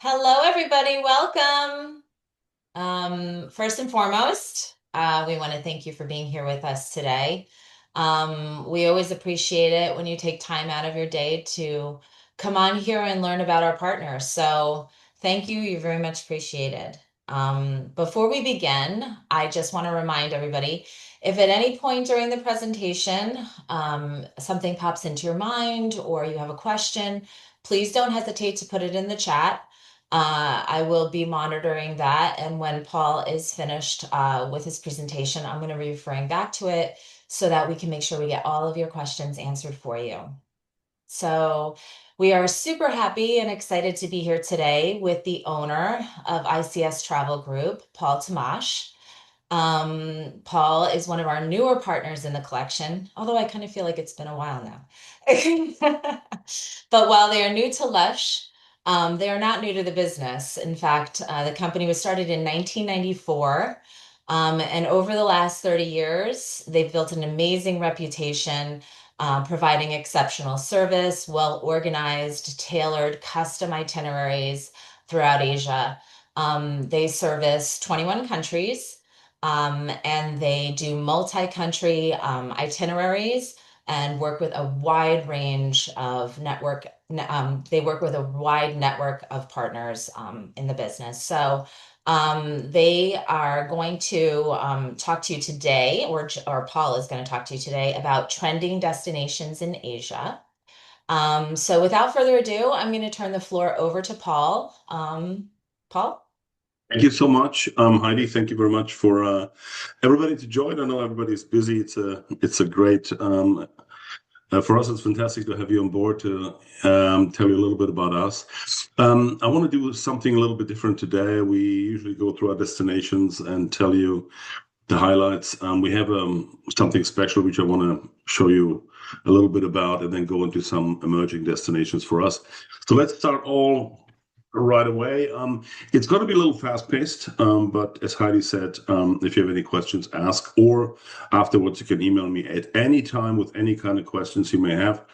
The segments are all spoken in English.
Hello, everybody. Welcome. First and foremost, we want to thank you for being here with us today. We always appreciate it when you take time out of your day to come on here and learn about our partners. So thank you. You're very much appreciated. Before we begin, I just want to remind everybody, if at any point during the presentation, something pops into your mind or you have a question, please don't hesitate to put it in the chat. I will be monitoring that. And when Paul is finished with his presentation, I'm going to be referring back to it so that we can make sure we get all of your questions answered for you. So we are super happy and excited to be here today with the owner of ICS Travel Group, Paul Tomasch. Paul is one of our newer partners in the collection, although I kind of feel like it's been a while now. But while they are new to Lush, they are not new to the business. In fact, the company was started in 1994. And over the last 30 years, they've built an amazing reputation, providing exceptional service, well organized, tailored, custom itineraries throughout Asia. They service 21 countries, and they do multi-country itineraries and work with a wide range of they work with a wide network of partners in the business. So they are going to talk to you today, or Paul is going to talk to you today about trending destinations in Asia. So without further ado, I'm going to turn the floor over to Paul. Paul? Thank you so much, Heidi. Thank you very much for everybody to join. I know everybody's busy. It's a great for us. It's fantastic to have you on board to tell you a little bit about us. I want to do something a little bit different today. We usually go through our destinations and tell you the highlights. We have something special which I want to show you a little bit about, and then go into some emerging destinations for us. So let's start all right away. It's going to be a little fast-paced, but as Heidi said, if you have any questions, ask, or afterwards you can email me at any time with any kind of questions you may have.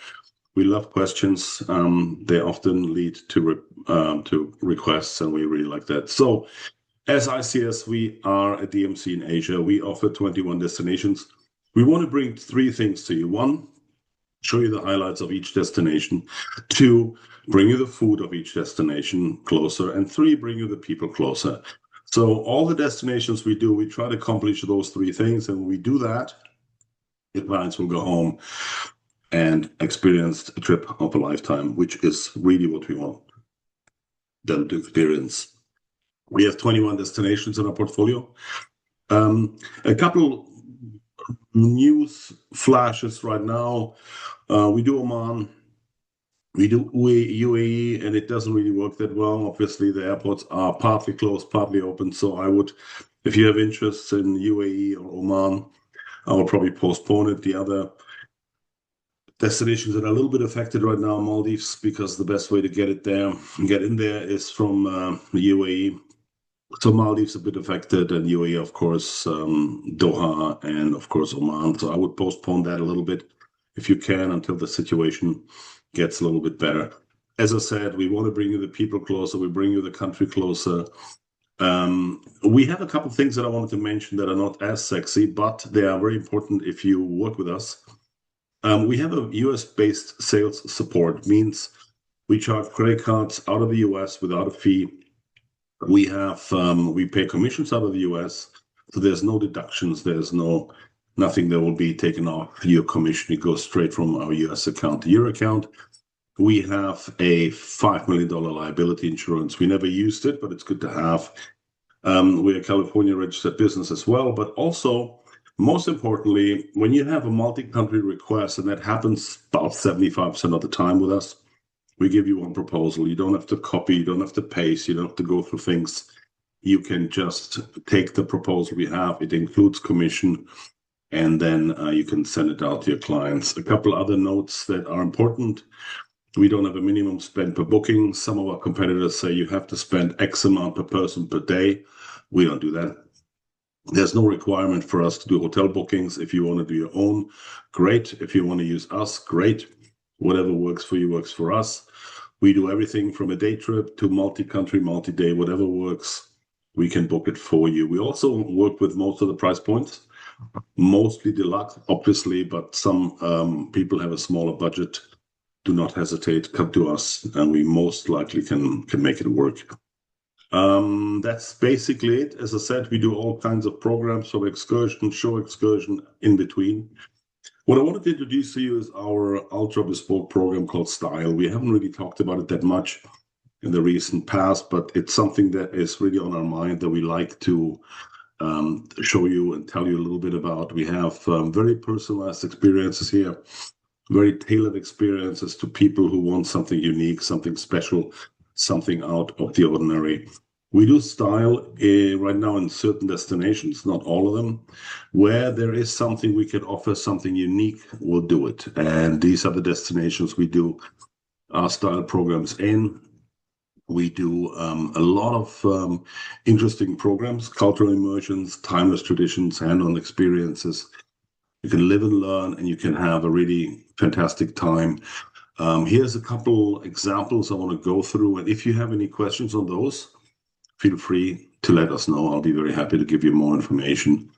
We love questions. They often lead to requests, and we really like that. So as ICS, we are a DMC in Asia. We offer 21 destinations. We want to bring three things to you. One, show you the highlights of each destination. Two, bring you the food of each destination closer. And three, bring you the people closer. So all the destinations we do, we try to accomplish those three things. And when we do that, the clients will go home and experience a trip of a lifetime, which is really what we want them to experience. We have 21 destinations in our portfolio. A couple news flashes right now. We do Oman, we do UAE, and it doesn't really work that well. Obviously, the airports are partly closed, partly open. So I would, if you have interests in UAE or Oman, I will probably postpone it. The other destinations that are a little bit affected right now, Maldives, because the best way to get in there is from the UAE. So Maldives a bit affected, and UAE, of course, Doha, and of course Oman. So I would postpone that a little bit if you can until the situation gets a little bit better. As I said, we want to bring you the people closer. We bring you the country closer. We have a couple of things that I wanted to mention that are not as sexy, but they are very important if you work with us. We have a US-based sales support, means we charge credit cards out of the US without a fee. We pay commissions out of the US, so there's no deductions. There's nothing that will be taken off your commission. It goes straight from our US account to your account. We have a $5 million liability insurance. We never used it, but it's good to have. We're a California registered business as well, but also, most importantly, when you have a multi-country request, and that happens about 75% of the time with us, we give you one proposal. You don't have to copy, you don't have to paste, you don't have to go through things. You can just take the proposal we have. It includes commission, and then you can send it out to your clients. A couple other notes that are important. We don't have a minimum spend per booking. Some of our competitors say you have to spend X amount per person per day. We don't do that. There's no requirement for us to do hotel bookings. If you want to do your own, great. If you want to use us, great. Whatever works for you works for us. We do everything from a day trip to multi-country, multi-day, whatever works, we can book it for you. We also work with most of the price points, mostly deluxe, obviously, but some people have a smaller budget. Do not hesitate, come to us, and we most likely can make it work. That's basically it. As I said, we do all kinds of programs, so excursion, show excursion, in between. What I wanted to introduce to you is our ultra bespoke program called Style. We haven't really talked about it that much in the recent past, but it's something that is really on our mind that we like to show you and tell you a little bit about. We have very personalized experiences here, very tailored experiences to people who want something unique, something special, something out of the ordinary. We do style right now in certain destinations, not all of them. Where there is something we can offer, something unique, we'll do it. And these are the destinations we do our style programs in. We do a lot of interesting programs, cultural immersions, timeless traditions, hand-on experiences. You can live and learn, and you can have a really fantastic time. Here's a couple examples I want to go through. And if you have any questions on those, feel free to let us know. I'll be very happy to give you more information.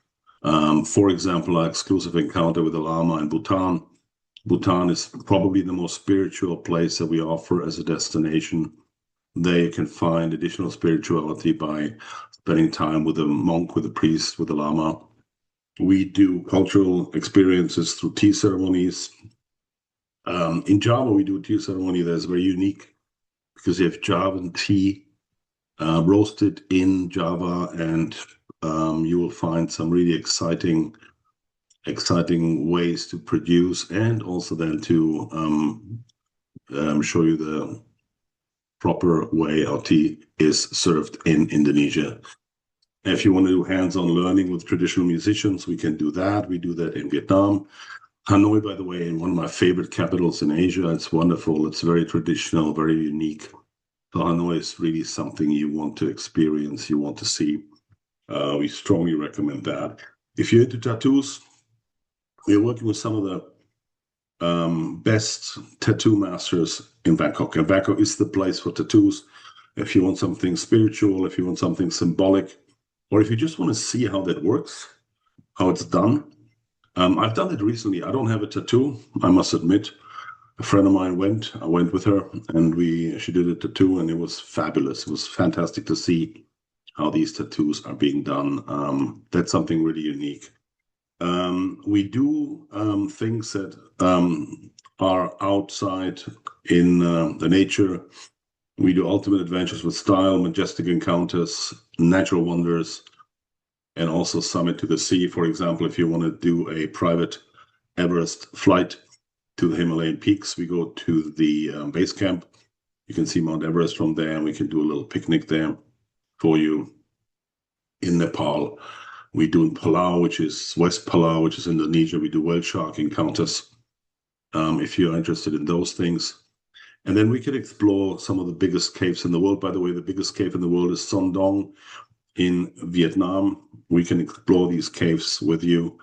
For example, our exclusive encounter with the Lama in Bhutan. Bhutan is probably the most spiritual place that we offer as a destination. There you can find additional spirituality by spending time with a monk, with a priest, with a Lama. We do cultural experiences through tea ceremonies. In Java, we do a tea ceremony that's very unique because you have Javan tea roasted in Java, and you will find some really exciting ways to produce, and also then to show you the proper way our tea is served in Indonesia. If you want to do hands-on learning with traditional musicians, we can do that. We do that in Vietnam. Hanoi, by the way, one of my favorite capitals in Asia. It's wonderful. It's very traditional, very unique. So Hanoi is really something you want to experience, you want to see. We strongly recommend that. If you're into tattoos, we're working with some of the best tattoo masters in Bangkok. And Bangkok is the place for tattoos. If you want something spiritual, if you want something symbolic, or if you just want to see how that works, how it's done. I've done it recently. I don't have a tattoo, I must admit. A friend of mine I went with her, and she did a tattoo, and it was fabulous. It was fantastic to see how these tattoos are being done. That's something really unique. We do things that are outside in the nature. We do ultimate adventures with style, majestic encounters, natural wonders, and also summit to the sea. For example, if you want to do a private Everest flight to the Himalayan peaks, we go to the base camp. You can see Mount Everest from there, and we can do a little picnic there for you. In Nepal, we do in Palau, which is West Palau, which is Indonesia. We do whale shark encounters, if you're interested in those things. And then we can explore some of the biggest caves in the world. By the way, the biggest cave in the world is Son Dong in Vietnam. We can explore these caves with you.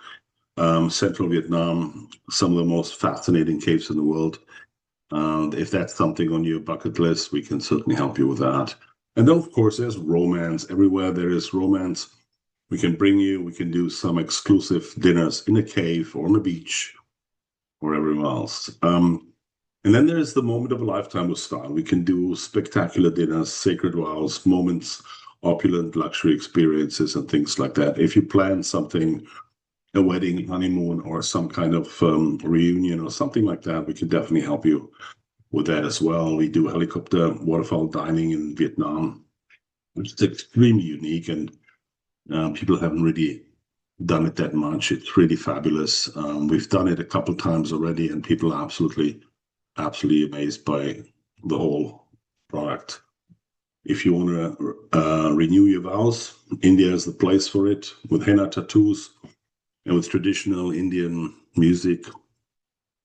Central Vietnam, some of the most fascinating caves in the world. If that's something on your bucket list, we can certainly help you with that. And then, of course, there's romance. Everywhere there is romance, we can do some exclusive dinners in a cave or on a beach or everywhere else. And then there's the moment of a lifetime with style. We can do spectacular dinners, sacred vows, moments, opulent luxury experiences, and things like that. If you plan something, a wedding, honeymoon, or some kind of reunion or something like that, we can definitely help you with that as well. We do helicopter waterfall dining in Vietnam, which is extremely unique, and people haven't really done it that much. It's really fabulous. We've done it a couple times already, and people are absolutely amazed by the whole product. If you want to renew your vows, India is the place for it, with henna tattoos and with traditional Indian music,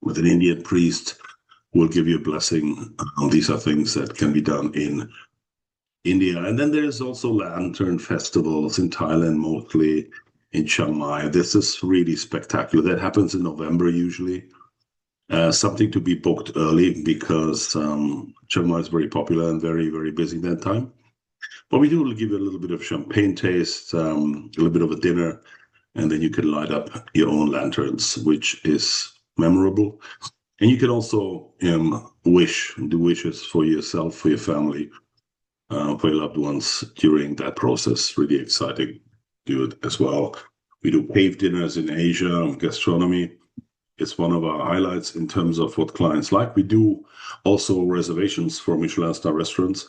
with an Indian priest who will give you a blessing. These are things that can be done in India. And then there's also lantern festivals in Thailand, mostly in Chiang Mai. This is really spectacular. That happens in November usually. Something to be booked early because Chiang Mai is very popular and very, very busy that time. But we do give you a little bit of champagne taste, a little bit of a dinner, and then you can light up your own lanterns, which is memorable. And you can also do wishes for yourself, for your family, for your loved ones during that process. Really exciting. Do it as well. We do cave dinners in Asia, gastronomy. It's one of our highlights in terms of what clients like. We do also reservations for Michelin-star restaurants.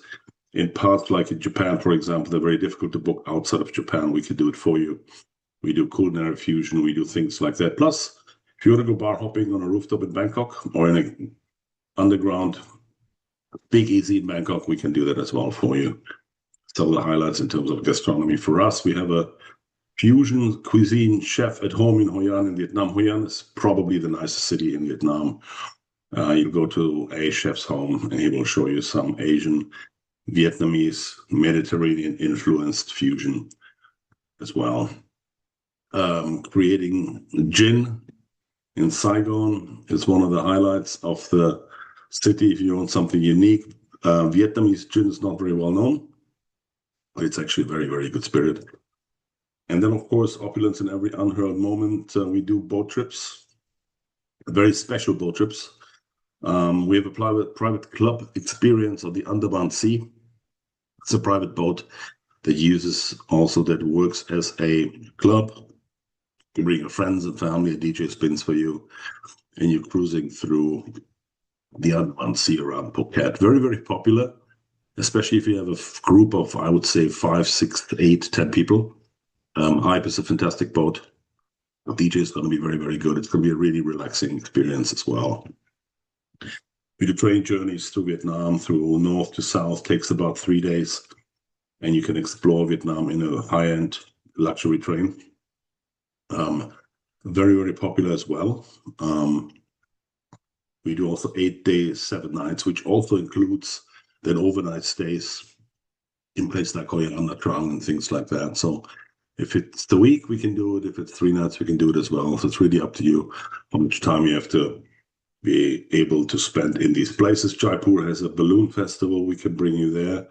In parts like in Japan, for example, they're very difficult to book outside of Japan. We can do it for you. We do culinary fusion. We do things like that. Plus, if you want to go bar hopping on a rooftop in Bangkok or in an underground big easy in Bangkok, we can do that as well for you. Some of the highlights in terms of gastronomy for us, we have a fusion cuisine chef at home in Hoi An in Vietnam. Hoi An is probably the nicest city in Vietnam. You go to a chef's home and he will show you some Asian, Vietnamese, Mediterranean influenced fusion as well. Creating gin in Saigon is one of the highlights of the city if you want something unique. Vietnamese gin is not very well known, but it's actually a very, very good spirit. And then, of course, opulence in every unheard moment. We do boat trips, very special boat trips. We have a private club experience of the Andaman Sea. It's a private boat that works as a club. You bring your friends and family, a DJ spins for you, and you're cruising through the Andaman Sea around Phuket. Very, very popular, especially if you have a group of, I would say, 5, 6, 8, 10 people. Hype is a fantastic boat. The DJ is going to be very, very good. It's going to be a really relaxing experience as well. We do train journeys through Vietnam, through north to south, takes about 3 days, and you can explore Vietnam in a high-end luxury train. Very, very popular as well. We do also 8 days, 7 nights, which also includes then overnight stays in places like Hoi An, Nha Trang, and things like that. So if it's the week, we can do it. If it's 3 nights, we can do it as well. So it's really up to you how much time you have to be able to spend in these places. Jaipur has a balloon festival. We can bring you there.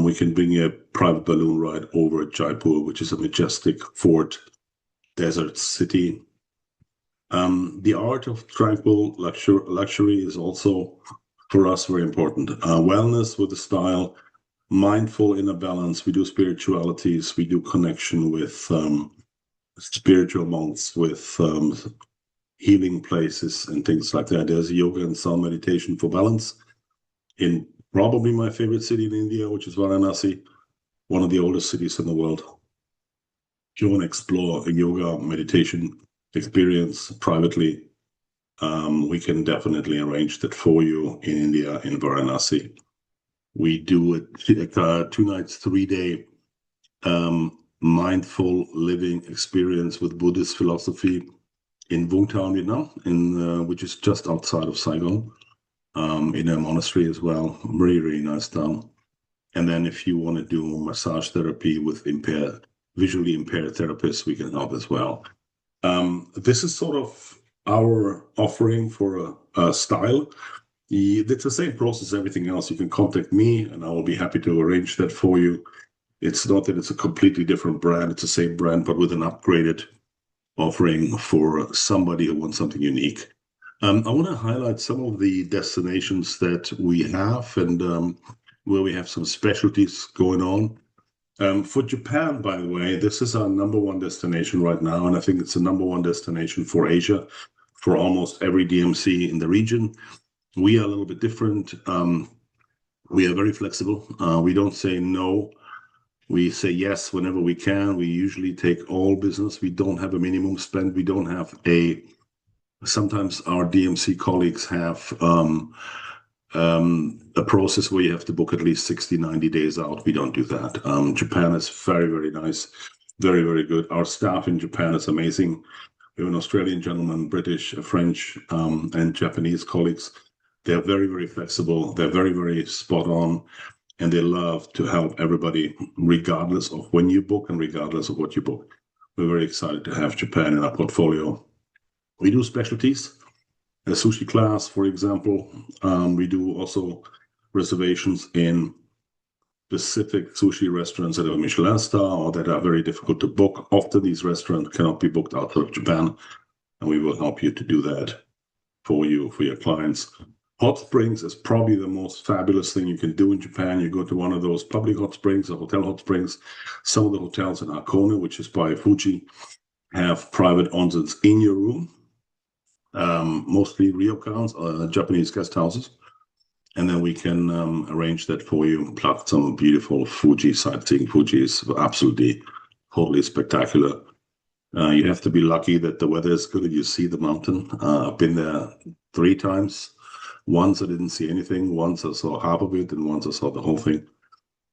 We can bring you a private balloon ride over Jaipur, which is a majestic fort, desert city. The art of tranquil luxury is also, for us, very important. Wellness with a style, mindful in a balance. We do spiritualities. We do connection with spiritual monks, with healing places and things like that. There's yoga and sound meditation for balance in probably my favorite city in India, which is Varanasi, one of the oldest cities in the world. If you want to explore a yoga meditation experience privately, we can definitely arrange that for you in India, in Varanasi. We do a 2 nights, 3-day mindful living experience with Buddhist philosophy in Vung Tau, Vietnam, which is just outside of Saigon, in a monastery as well. Very, very nice town. And then if you want to do massage therapy with visually impaired therapists, we can help as well. This is sort of our offering for a style. It's the same process as everything else. You can contact me and I will be happy to arrange that for you. It's not that it's a completely different brand. It's the same brand, but with an upgraded offering for somebody who wants something unique. I want to highlight some of the destinations that we have and where we have some specialties going on. For Japan, by the way, this is our number one destination right now, and I think it's the number one destination for Asia, for almost every DMC in the region. We are a little bit different. We are very flexible. We don't say no. We say yes whenever we can. We usually take all business. We don't have a minimum spend. We don't have sometimes our DMC colleagues have a process where you have to book at least 60, 90 days out. We don't do that. Japan is very, very nice. Very, very good. Our staff in Japan is amazing. We have an Australian gentleman, British, French, and Japanese colleagues. They're very, very flexible. They're very, very spot on. And they love to help everybody, regardless of when you book and regardless of what you book. We're very excited to have Japan in our portfolio. We do specialties. a sushi class, for example. We do also reservations in specific sushi restaurants that have a Michelin star or that are very difficult to book. Often these restaurants cannot be booked outside of Japan, and we will help you to do that for you, for your clients. Hot springs is probably the most fabulous thing you can do in Japan. You go to one of those public hot springs or hotel hot springs. Some of the hotels in Hakone, which is by Fuji, have private onsens in your room, mostly ryokans, Japanese guest houses. And then we can arrange that for you, plus some beautiful Fuji sightseeing. Fuji is absolutely, totally spectacular. You have to be lucky that the weather is good and you see the mountain. I've been there 3 times. Once I didn't see anything. Once I saw half of it, and once I saw the whole thing.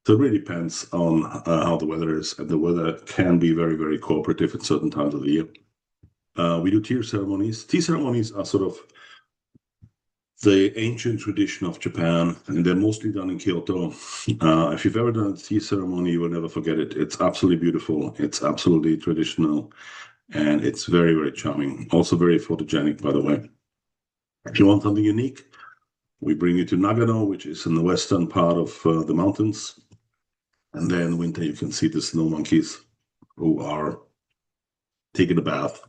So it really depends on how the weather is, and the weather can be very, very cooperative at certain times of the year. We do tea ceremonies. Tea ceremonies are sort of the ancient tradition of Japan, and they're mostly done in Kyoto. If you've ever done a tea ceremony, you will never forget it. It's absolutely beautiful. It's absolutely traditional, and it's very, very charming. Also very photogenic, by the way. If you want something unique, we bring you to Nagano, which is in the western part of the mountains. And then in winter, you can see the snow monkeys who are taking a bath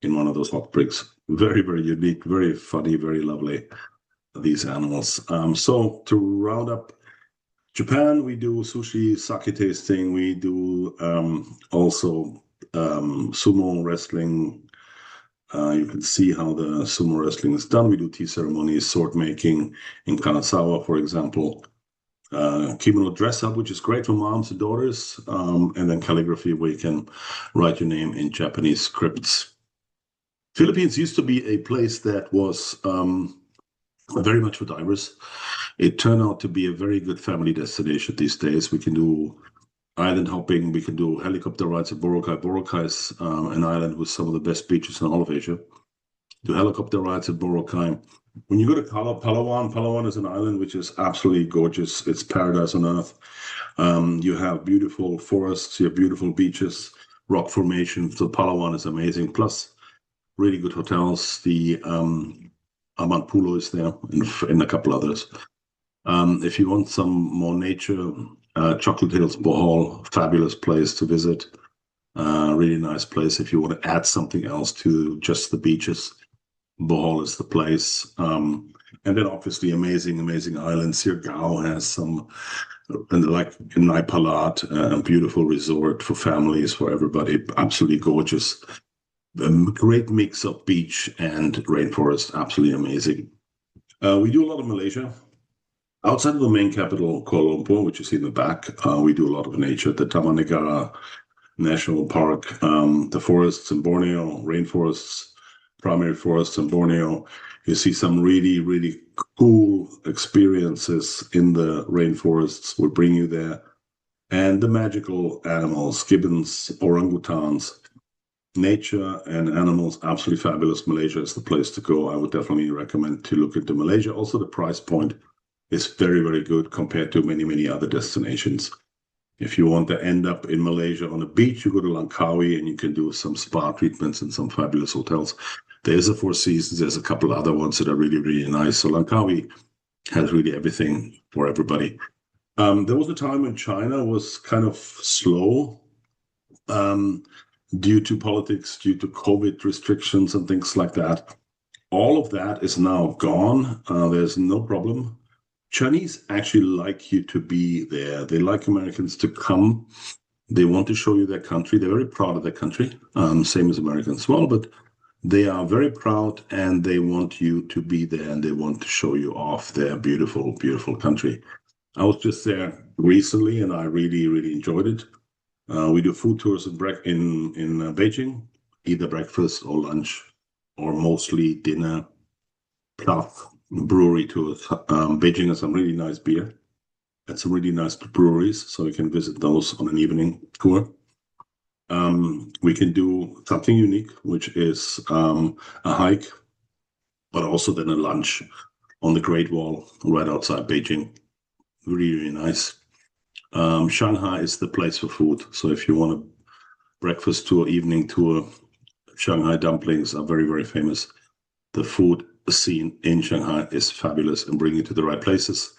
in one of those hot springs. Very, very unique, very funny, very lovely, these animals. So to round up Japan, we do sushi, sake tasting. We do also sumo wrestling. You can see how the sumo wrestling is done. We do tea ceremonies, sword making in Kanazawa, for example. Kimono dress up, which is great for moms and daughters. And then calligraphy, where you can write your name in Japanese scripts. Philippines used to be a place that was very much for divers. It turned out to be a very good family destination these days. We can do island hopping. We can do helicopter rides at Boracay. Boracay is an island with some of the best beaches in all of Asia. Do helicopter rides at Boracay. When you go to Palawan, Palawan is an island which is absolutely gorgeous. It's paradise on earth. You have beautiful forests, you have beautiful beaches, rock formations. So Palawan is amazing. Plus, really good hotels. The Aman Pulo is there, and a couple others. If you want some more nature, Chocolate Hills Bohol, fabulous place to visit. Really nice place if you want to add something else to just the beaches. Bohol is the place. And then obviously amazing, amazing islands. Siargao has some, like Naipalat, a beautiful resort for families, for everybody. Absolutely gorgeous. A great mix of beach and rainforest. Absolutely amazing. We do a lot of Malaysia. Outside of the main capital, Kuala Lumpur, which you see in the back, we do a lot of nature. The Taman Negara National Park, the forests in Borneo, rainforests, primary forests in Borneo. You see some really, really cool experiences in the rainforests. We'll bring you there. And the magical animals, gibbons, orangutans, nature and animals, absolutely fabulous. Malaysia is the place to go. I would definitely recommend to look into Malaysia. Also, the price point is very, very good compared to many, many other destinations. If you want to end up in Malaysia on a beach, you go to Langkawi and you can do some spa treatments in some fabulous hotels. There's a Four Seasons. There's a couple other ones that are really, really nice. So Langkawi has really everything for everybody. There was a time when China was kind of slow due to politics, due to COVID restrictions and things like that. All of that is now gone. There's no problem. Chinese actually like you to be there. They like Americans to come. They want to show you their country. They're very proud of their country, same as Americans as well, but they are very proud and they want you to be there and they want to show you off their beautiful, beautiful country. I was just there recently and I really, really enjoyed it. We do food tours in Beijing, either breakfast or lunch, or mostly dinner, plus brewery tours. Beijing has some really nice beer and some really nice breweries, so you can visit those on an evening tour. We can do something unique, which is a hike, but also then a lunch on the Great Wall right outside Beijing. Really, really nice. Shanghai is the place for food. So if you want a breakfast tour, evening tour, Shanghai dumplings are very, very famous. The food scene in Shanghai is fabulous and bring you to the right places.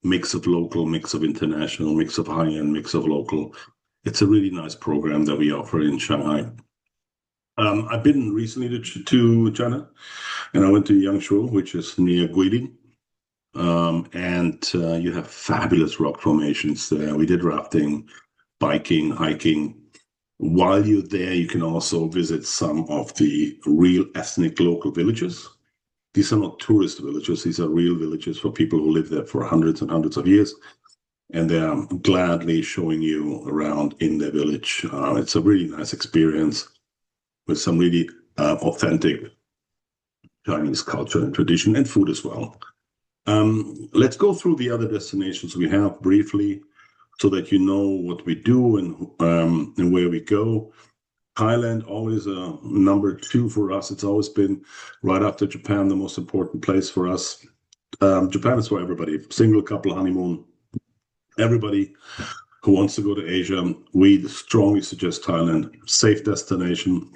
Mix of local, mix of international, mix of high-end, mix of local. It's a really nice program that we offer in Shanghai. I've been recently to China, and I went to Yangshuo, which is near Guilin. And you have fabulous rock formations there. We did rafting, biking, hiking. While you're there, you can also visit some of the real ethnic local villages. These are not tourist villages, these are real villages for people who live there for hundreds and hundreds of years. And they're gladly showing you around in their village. It's a really nice experience with some really authentic Chinese culture and tradition and food as well. Let's go through the other destinations we have briefly so that you know what we do and where we go. Thailand, always a number two for us. It's always been right after Japan, the most important place for us. Japan is for everybody, single couple honeymoon, everybody who wants to go to Asia. We strongly suggest Thailand, safe destination,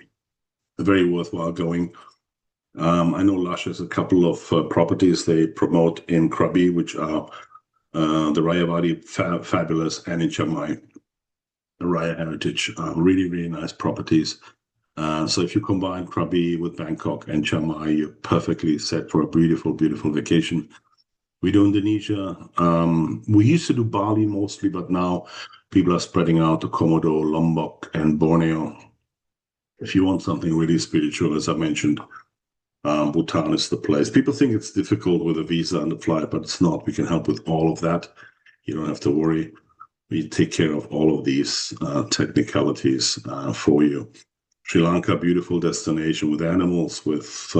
very worthwhile going. I know Lush has a couple of properties they promote in Krabi, which are the Rayavadi fabulous, and in Chiang Mai, the Raya Heritage, really, really nice properties. So if you combine Krabi with Bangkok and Chiang Mai, you're perfectly set for a beautiful, beautiful vacation. We do Indonesia. We used to do Bali mostly, but now people are spreading out to Komodo, Lombok, and Borneo. If you want something really spiritual, as I mentioned, Bhutan is the place. People think it's difficult with a visa and a flight, but it's not. We can help with all of that. You don't have to worry. We take care of all of these technicalities for you. Sri Lanka, beautiful destination with animals, with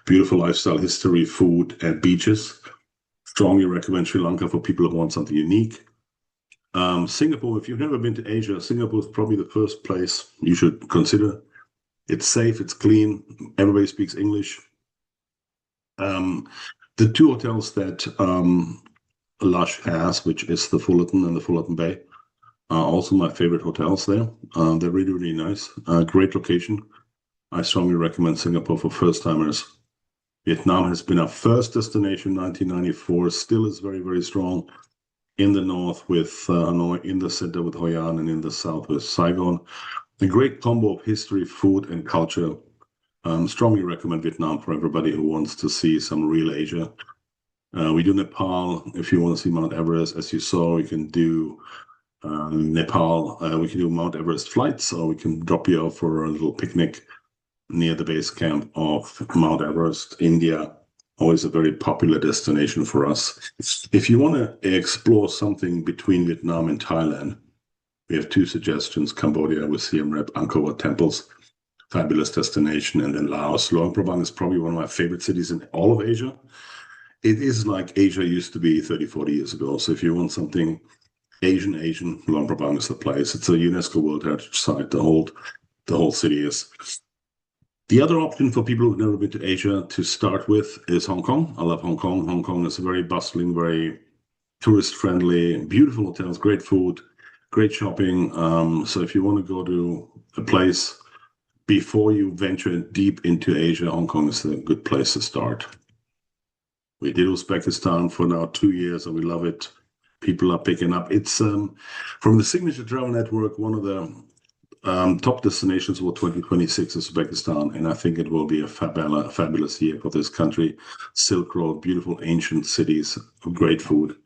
beautiful lifestyle, history, food, and beaches. Strongly recommend Sri Lanka for people who want something unique. Singapore, if you've never been to Asia, Singapore is probably the first place you should consider. It's safe, it's clean, everybody speaks English. The two hotels that Lush has, which is the Fullerton and the Fullerton Bay, are also my favorite hotels there. They're really, really nice. Great location. I strongly recommend Singapore for first timers. Vietnam has been our first destination in 1994, still is very, very strong in the north with Hanoi, in the center with Hoi An, and in the south with Saigon. A great combo of history, food, and culture. Strongly recommend Vietnam for everybody who wants to see some real Asia. We do Nepal. If you want to see Mount Everest, as you saw, we can do Nepal. We can do Mount Everest flights, or we can drop you off for a little picnic near the base camp of Mount Everest. India, always a very popular destination for us. If you want to explore something between Vietnam and Thailand, we have two suggestions. Cambodia with Siem Reap, Angkor Wat temples, fabulous destination. And then Laos. Luang Prabang is probably one of my favorite cities in all of Asia. It is like Asia used to be 30, 40 years ago. So if you want something Asian, Luang Prabang is the place. It's a UNESCO World Heritage Site. The whole city is. The other option for people who've never been to Asia to start with is Hong Kong. I love Hong Kong. Hong Kong is a very bustling, very tourist-friendly, beautiful hotels, great food, great shopping. So if you want to go to a place before you venture deep into Asia, Hong Kong is a good place to start. We did Uzbekistan for now 2 years, and we love it. People are picking up. It's from the Signature Travel Network, one of the top destinations for 2026 is Uzbekistan, and I think it will be a fabulous year for this country. Silk Road, beautiful ancient cities, great food.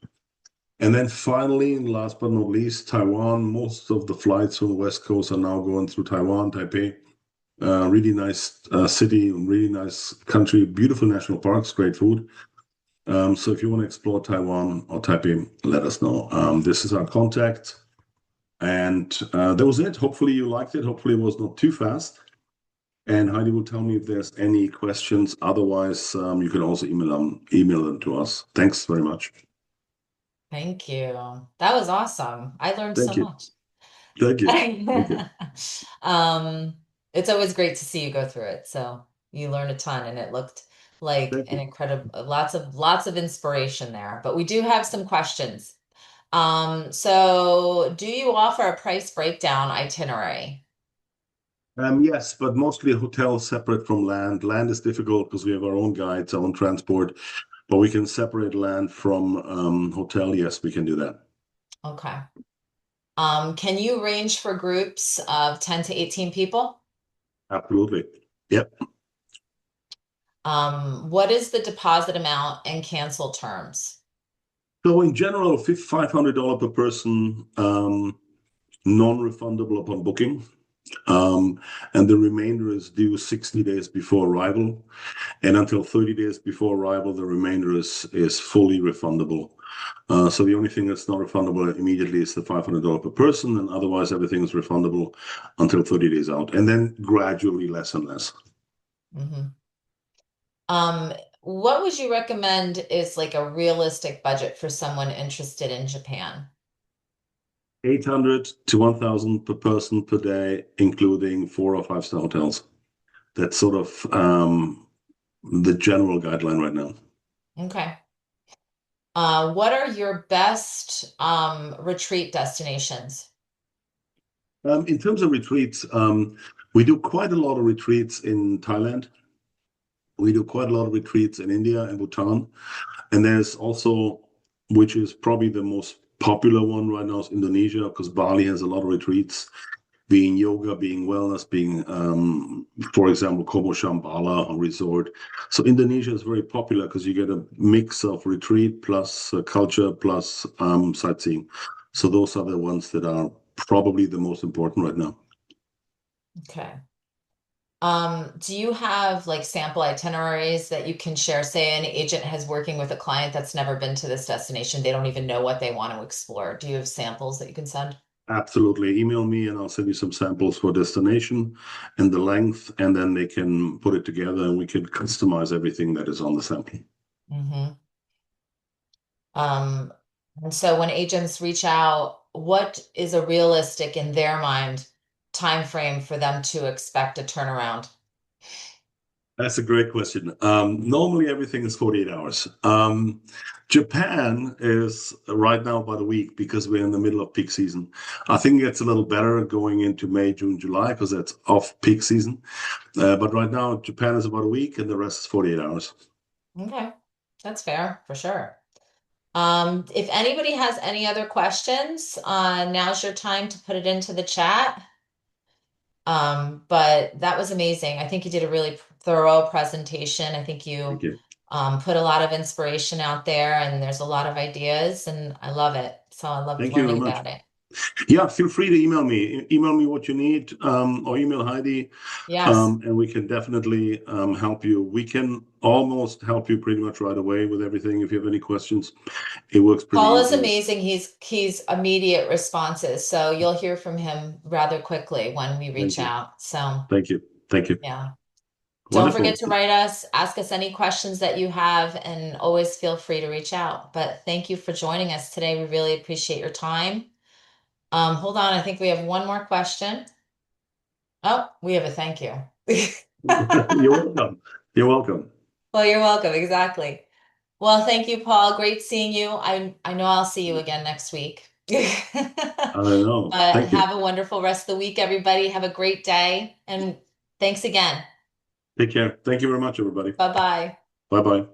And then finally, last but not least, Taiwan. Most of the flights from the West Coast are now going through Taiwan, Taipei. Really nice city, really nice country, beautiful national parks, great food. So if you want to explore Taiwan or Taipei, let us know. This is our contact. And that was it. Hopefully you liked it. Hopefully it was not too fast. And Heidi will tell me if there's any questions. Otherwise, you can also email them to us. Thanks very much. Thank you. That was awesome. I learned so Thank you. much. Thank you. Thank you. Um, it's always great to see you go through it. So you learn a ton, and it looked like Thank an you. incredible, lots of inspiration there. But we do have some questions. So do you offer a price breakdown itinerary? Yes, but mostly hotels separate from land. Land is difficult because we have our own guides, our own transport, but we can separate land from hotel. Yes, we can do that. Okay. Can you arrange for groups of 10 to 18 people? Absolutely. Yep. What is the deposit amount and cancel terms? So in general, $500 per person, non-refundable upon booking. Um, and the remainder is due 60 days before arrival. And until 30 days before arrival, the remainder is fully refundable. So the only thing that's not refundable immediately is the $500 per person, and otherwise everything is refundable until 30 days out, and then gradually less and less. Mhm. Um, what would you recommend is like a realistic budget for someone interested in Japan? 800 to 1,000 per person per day, including 4 or 5 star hotels. That's sort of the general guideline right now. Okay. What are your best retreat destinations? In terms of retreats, we do quite a lot of retreats in Thailand. We do quite a lot of retreats in India and Bhutan. And there's also, which is probably the most popular one right now, is Indonesia, because Bali has a lot of retreats, being yoga, being wellness, being, for example, Kobo Shambhala resort. So Indonesia is very popular because you get a mix of retreat plus culture plus sightseeing. So those are the ones that are probably the most important right now. Okay. Do you have like sample itineraries that you can share? Say an agent has working with a client that's never been to this destination. They don't even know what they want to explore. Do you have samples that you can send? Absolutely. Email me and I'll send you some samples for destination and the length, and then they can put it together and we can customize everything that is on the sample. Hmm. Um, and so when agents reach out, what is a realistic in their mind time frame for them to expect a turnaround? That's a great question. Normally, everything is 48 hours. Japan is right now by the week because we're in the middle of peak season. I think it's a little better going into May, June, July because that's off peak season. But right now, Japan is about a week and the rest is 48 hours. Okay, that's fair for sure. If anybody has any other questions, now's your time to put it into the chat. But that was amazing. I think you did a really thorough presentation. I think you Thank you. put a lot of inspiration out there, and there's a lot of ideas, and I love it. So I loved Thank you very learning much. about it. Yeah, feel free to email me. Email me what you need, or email Heidi, Yes. and we can definitely help you. We can almost help you pretty much right away with everything. If you have any questions, it works pretty Paul is easy. amazing. He's immediate responses. So you'll hear from him rather quickly when we Thank reach you. out. So Thank you. Thank you. yeah. Don't forget Wonderful. to write us, ask us any questions that you have, and always feel free to reach out. But thank you for joining us today. We really appreciate your time. Hold on, I think we have one more question. Oh, we have a thank you. You're welcome. You're welcome. Well, you're welcome. Exactly. Well, thank you, Paul. Great seeing you. I know I'll see you again next week. I know. But Thank you. have a wonderful rest of the week, everybody. Have a great day, and thanks again. Take care. Thank you very much, everybody. Bye-bye. Bye bye.